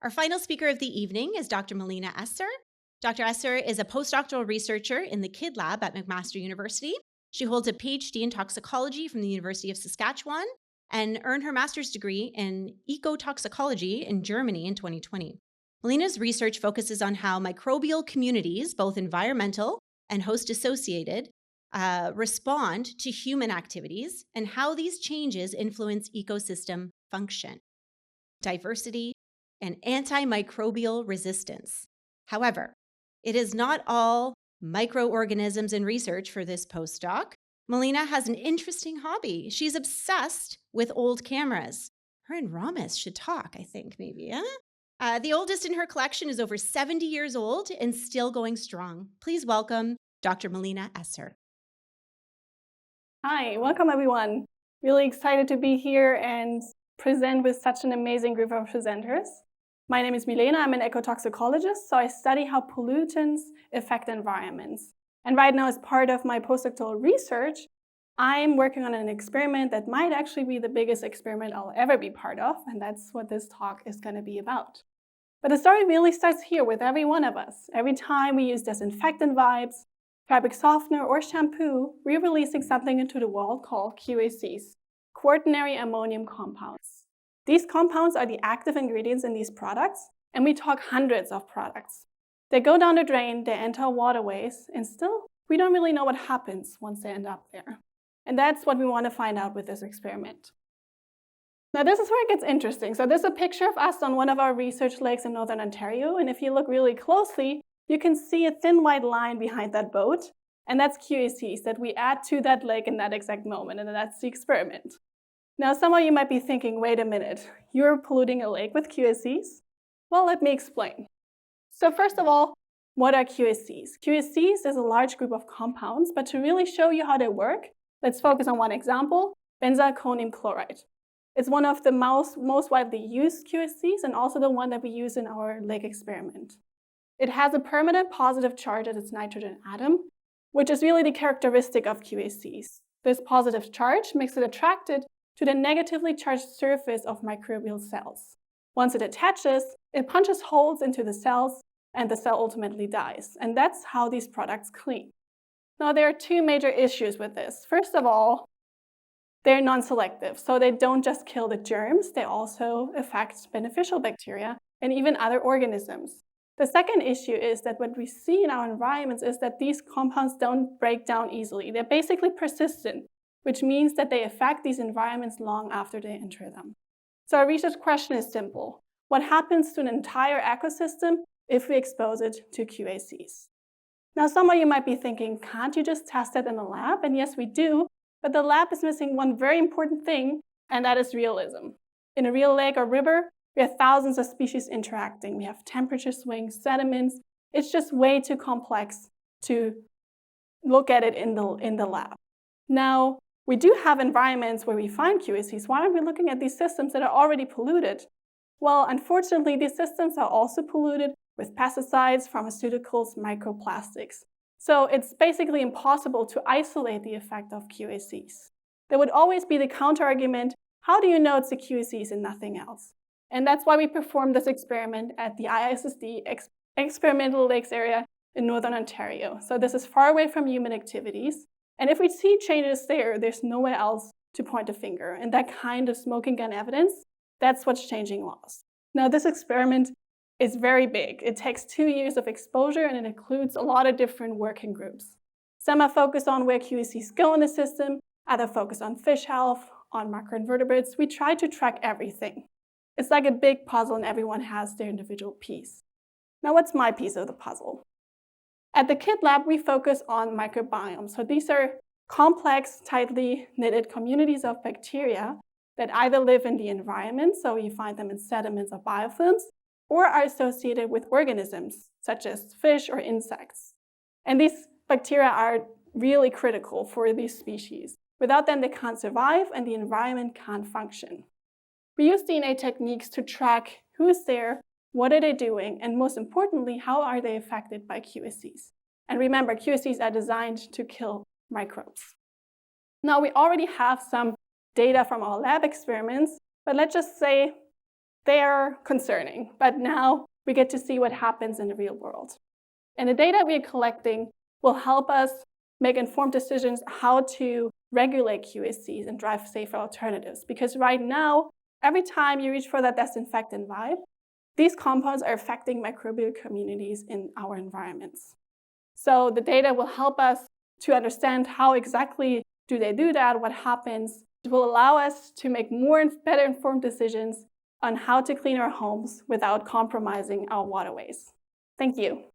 Our final speaker of the evening is Dr. Milena Esser. Dr. Esser is a postdoctoral researcher in the Kid Lab at McMaster University. She holds a PhD in toxicology from the University of Saskatchewan and earned her master's degree in ecotoxicology in Germany in 2020. Milena's research focuses on how microbial communities, both environmental and host-associated, respond to human activities and how these changes influence ecosystem function, diversity, and antimicrobial resistance. However, it is not all microorganisms in research for this postdoc. Milena has an interesting hobby. She's obsessed with old cameras. Her and Ramis should talk, I think, maybe, huh? The oldest in her collection is over 70 years old and still going strong. Please welcome Dr. Milena Esser. Hi, welcome everyone. Really excited to be here and present with such an amazing group of presenters. My name is Milena, I'm an ecotoxicologist, so I study how pollutants affect environments. And right now, as part of my postdoctoral research, I'm working on an experiment that might actually be the biggest experiment I'll ever be part of, and that's what this talk is going to be about. But the story really starts here with every one of us. Every time we use disinfectant wipes, fabric softener, or shampoo, we're releasing something into the world called QACs, quaternary ammonium compounds. These compounds are the active ingredients in these products, and we talk hundreds of products. They go down the drain, they enter waterways, and still, we don't really know what happens once they end up there. And that's what we want to find out with this experiment. Now, this is where it gets interesting. So there's a picture of us on one of our research lakes in Northern Ontario, and if you look really closely, you can see a thin white line behind that boat, and that's QACs that we add to that lake in that exact moment, and that's the experiment. Now, some of you might be thinking, wait a minute, you're polluting a lake with QACs? Well, let me explain. So first of all, what are QACs? QACs is a large group of compounds, but to really show you how they work, let's focus on one example, benzalkonium chloride. It's one of the most widely used QACs and also the one that we use in our lake experiment. It has a permanent positive charge at its nitrogen atom, which is really the characteristic of QACs. This positive charge makes it attracted to the negatively charged surface of microbial cells. Once it attaches, it punches holes into the cells and the cell ultimately dies. And that's how these products clean. Now, there are two major issues with this. First of all, they're non-selective, so they don't just kill the germs, they also affect beneficial bacteria and even other organisms. The second issue is that what we see in our environments is that these compounds don't break down easily. They're basically persistent, which means that they affect these environments long after they enter them. So our research question is simple. What happens to an entire ecosystem if we expose it to QACs? Now, some of you might be thinking, can't you just test it in the lab? And yes, we do, but the lab is missing one very important thing, and that is realism. In a real lake or river, we have thousands of species interacting. We have temperature swings, sediments. It's just way too complex to look at it in the lab. Now, we do have environments where we find QACs. Why aren't we looking at these systems that are already polluted? Well, unfortunately, these systems are also polluted with pesticides, pharmaceuticals, microplastics. So it's basically impossible to isolate the effect of QACs. There would always be the counter-argument, how do you know it's the QACs and nothing else? And that's why we performed this experiment at the ISSD Experimental Lakes area in Northern Ontario. So this is far away from human activities. And if we see changes there, there's nowhere else to point a finger. And that kind of smoking gun evidence, that's what's changing laws. Now, this experiment is very big. It takes 2 years of exposure, and it includes a lot of different working groups. Some are focused on where QACs go in the system, others focus on fish health, on macroinvertebrates. We try to track everything. It's like a big puzzle, and everyone has their individual piece. Now, what's my piece of the puzzle? At the Kid Lab, we focus on microbiomes. So these are complex, tightly knitted communities of bacteria that either live in the environment, so you find them in sediments or biofilms, or are associated with organisms, such as fish or insects. And these bacteria are really critical for these species. Without them, they can't survive, and the environment can't function. We use DNA techniques to track who is there, what are they doing, and most importantly, how are they affected by QACs? And remember, QACs are designed to kill microbes. Now, we already have some data from our lab experiments, but let's just say they are concerning, but now we get to see what happens in the real world. And the data we are collecting will help us make informed decisions how to regulate QACs and drive safer alternatives. Because right now, every time you reach for that disinfectant vibe, these compounds are affecting microbial communities in our environments. So the data will help us to understand how exactly do they do that, what happens. It will allow us to make more and better informed decisions on how to clean our homes without compromising our waterways. Thank you.